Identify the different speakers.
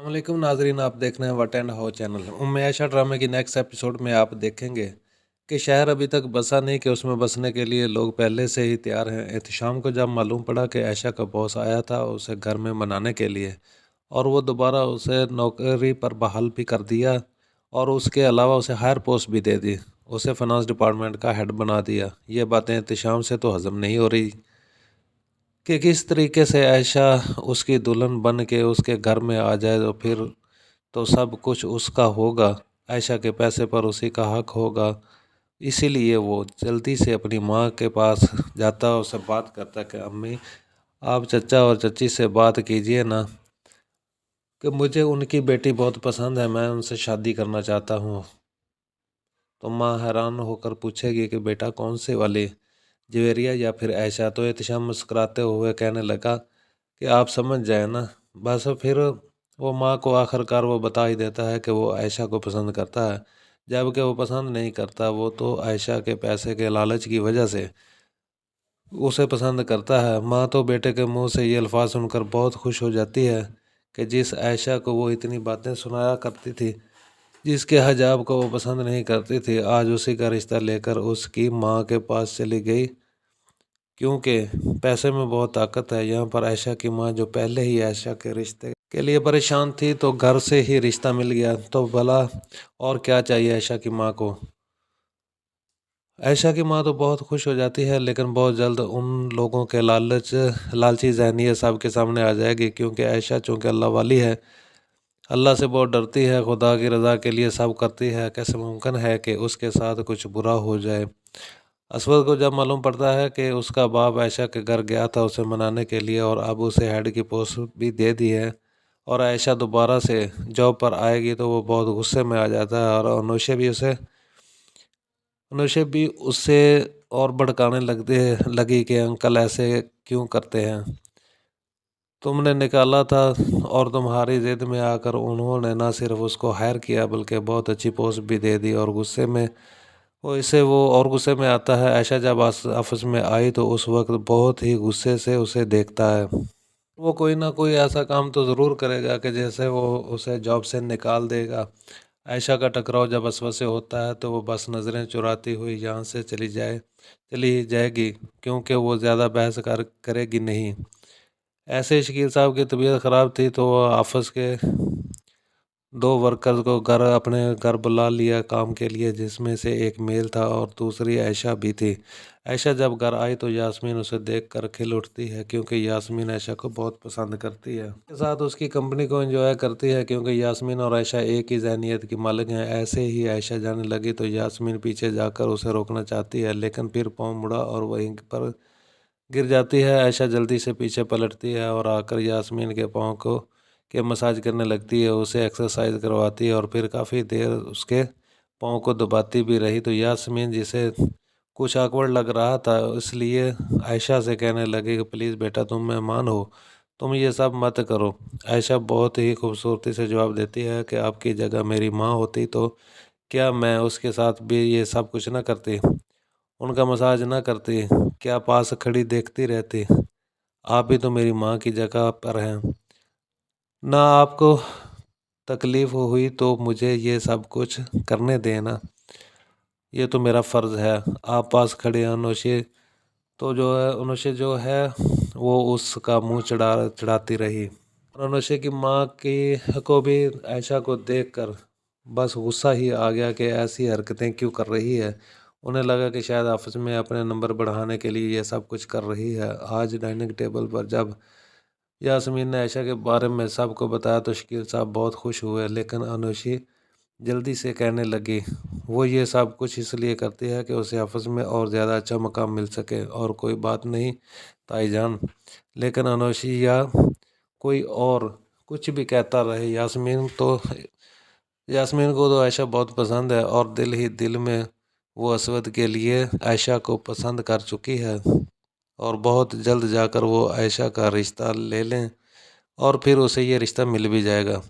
Speaker 1: अस्सलाम वालेकुम नाजरीन, आप देख रहे हैं वट एंड हाउ चैनल। उम्मे आयशा ड्रामे की नेक्स्ट एपिसोड में आप देखेंगे कि शहर अभी तक बसा नहीं कि उसमें बसने के लिए लोग पहले से ही तैयार हैं। एहतशाम को जब मालूम पड़ा कि आयशा का बॉस आया था उसे घर में मनाने के लिए और वो दोबारा उसे नौकरी पर बहाल भी कर दिया और उसके अलावा उसे हायर पोस्ट भी दे दी, उसे फाइनेंस डिपार्टमेंट का हेड बना दिया। ये बातें एहतशाम से तो हजम नहीं हो रही कि किस तरीके से आयशा उसकी दुल्हन बन के उसके घर में आ जाए तो फिर तो सब कुछ उसका होगा, आयशा के पैसे पर उसी का हक होगा। इसीलिए वो जल्दी से अपनी माँ के पास जाता, उससे बात करता कि अम्मी, आप चचा और चची से बात कीजिए ना कि मुझे उनकी बेटी बहुत पसंद है, मैं उनसे शादी करना चाहता हूँ। तो माँ हैरान होकर पूछेगी कि बेटा कौन सी वाली, जवेरिया या फिर आयशा? तो एहतशाम मुस्कुराते हुए कहने लगा कि आप समझ जाए ना। बस फिर वो माँ को आखिरकार वो बता ही देता है कि वो आयशा को पसंद करता है, जबकि वो पसंद नहीं करता, वो तो आयशा के पैसे के लालच की वजह से उसे पसंद करता है। माँ तो बेटे के मुंह से ये अल्फाज सुनकर बहुत खुश हो जाती है कि जिस आयशा को वो इतनी बातें सुनाया करती थी, जिसके हजाब को वो पसंद नहीं करती थी, आज उसी का रिश्ता लेकर उसकी माँ के पास चली गई, क्योंकि पैसे में बहुत ताकत है। यहाँ पर आयशा की माँ जो पहले ही आयशा के रिश्ते के लिए परेशान थी, तो घर से ही रिश्ता मिल गया तो भला और क्या चाहिए आयशा की माँ को। आयशा की माँ तो बहुत खुश हो जाती है, लेकिन बहुत जल्द उन लोगों के लालची जहनीत सबके सामने आ जाएगी, क्योंकि आयशा चूँकि अल्लाह वाली है, अल्लाह से बहुत डरती है, खुदा की रज़ा के लिए सब करती है। कैसे मुमकिन है कि उसके साथ कुछ बुरा हो जाए। असवद को जब मालूम पड़ता है कि उसका बाप आयशा के घर गया था उसे मनाने के लिए और अब उसे हेड की पोस्ट भी दे दी है और आयशा दोबारा से जॉब पर आएगी, तो वो बहुत गुस्से में आ जाता है और अनुशे भी उससे और भड़काने लगी कि अंकल ऐसे क्यों करते हैं, तुमने निकाला था और तुम्हारी जिद में आकर उन्होंने ना सिर्फ उसको हायर किया बल्कि बहुत अच्छी पोस्ट भी दे दी। और गुस्से में आता है। आयशा जब ऑफिस में आई तो उस वक्त बहुत ही गुस्से से उसे देखता है। वो कोई ना कोई ऐसा काम तो ज़रूर करेगा कि जैसे वो उसे जॉब से निकाल देगा। आयशा का टकराव जब असवद से होता है तो वो बस नज़रें चुराती हुई यहाँ से चली जाएगी, क्योंकि वो ज़्यादा बहस करेगी नहीं। ऐसे ही शकील साहब की तबीयत ख़राब थी तो वो ऑफिस के दो वर्कर्स को अपने घर बुला लिया काम के लिए, जिसमें से एक मेल था और दूसरी आयशा भी थी। आयशा जब घर आई तो यास्मीन उसे देखकर खिल उठती है, क्योंकि यास्मीन आयशा को बहुत पसंद करती है, के साथ उसकी कंपनी को एंजॉय करती है, क्योंकि यास्मीन और आयशा एक ही जहनीत की मालिक हैं। ऐसे ही आयशा जाने लगी तो यास्मीन पीछे जाकर उसे रोकना चाहती है, लेकिन फिर पाँव मुड़ा और वहीं पर गिर जाती है। आयशा जल्दी से पीछे पलटती है और आकर यास्मीन के पाँव को के मसाज करने लगती है, उसे एक्सरसाइज करवाती है और फिर काफ़ी देर उसके पाँव को दबाती भी रही। तो यास्मीन, जिसे कुछ awkward लग रहा था, इसलिए आयशा से कहने लगी कि प्लीज़ बेटा, तुम मेहमान हो, तुम ये सब मत करो। आयशा बहुत ही खूबसूरती से जवाब देती है कि आपकी जगह मेरी माँ होती तो क्या मैं उसके साथ भी ये सब कुछ ना करती, उनका मसाज ना करती, क्या पास खड़ी देखती रहती? आप भी तो मेरी माँ की जगह पर हैं ना। आपको तकलीफ़ हुई तो मुझे ये सब कुछ करने देना, ये तो मेरा फ़र्ज़ है। आप पास खड़े अनुशे जो है वो उसका मुंह चढ़ाती रही और अनुशे की माँ की को भी आयशा को देखकर बस गुस्सा ही आ गया कि ऐसी हरकतें क्यों कर रही है। उन्हें लगा कि शायद ऑफिस में अपने नंबर बढ़ाने के लिए ये सब कुछ कर रही है। आज डाइनिंग टेबल पर जब यास्मीन ने आयशा के बारे में सबको बताया तो शकील साहब बहुत खुश हुए, लेकिन अनुशी जल्दी से कहने लगी वो ये सब कुछ इसलिए करती है कि उसे ऑफिस में और ज़्यादा अच्छा मकाम मिल सके। और कोई बात नहीं ताईजान, लेकिन अनुशी या कोई और कुछ भी कहता रहे, यास्मीन को तो आयशा बहुत पसंद है और दिल ही दिल में वो असवद के लिए आयशा को पसंद कर चुकी है और बहुत जल्द जाकर वो आयशा का रिश्ता ले लें और फिर उसे ये रिश्ता मिल भी जाएगा।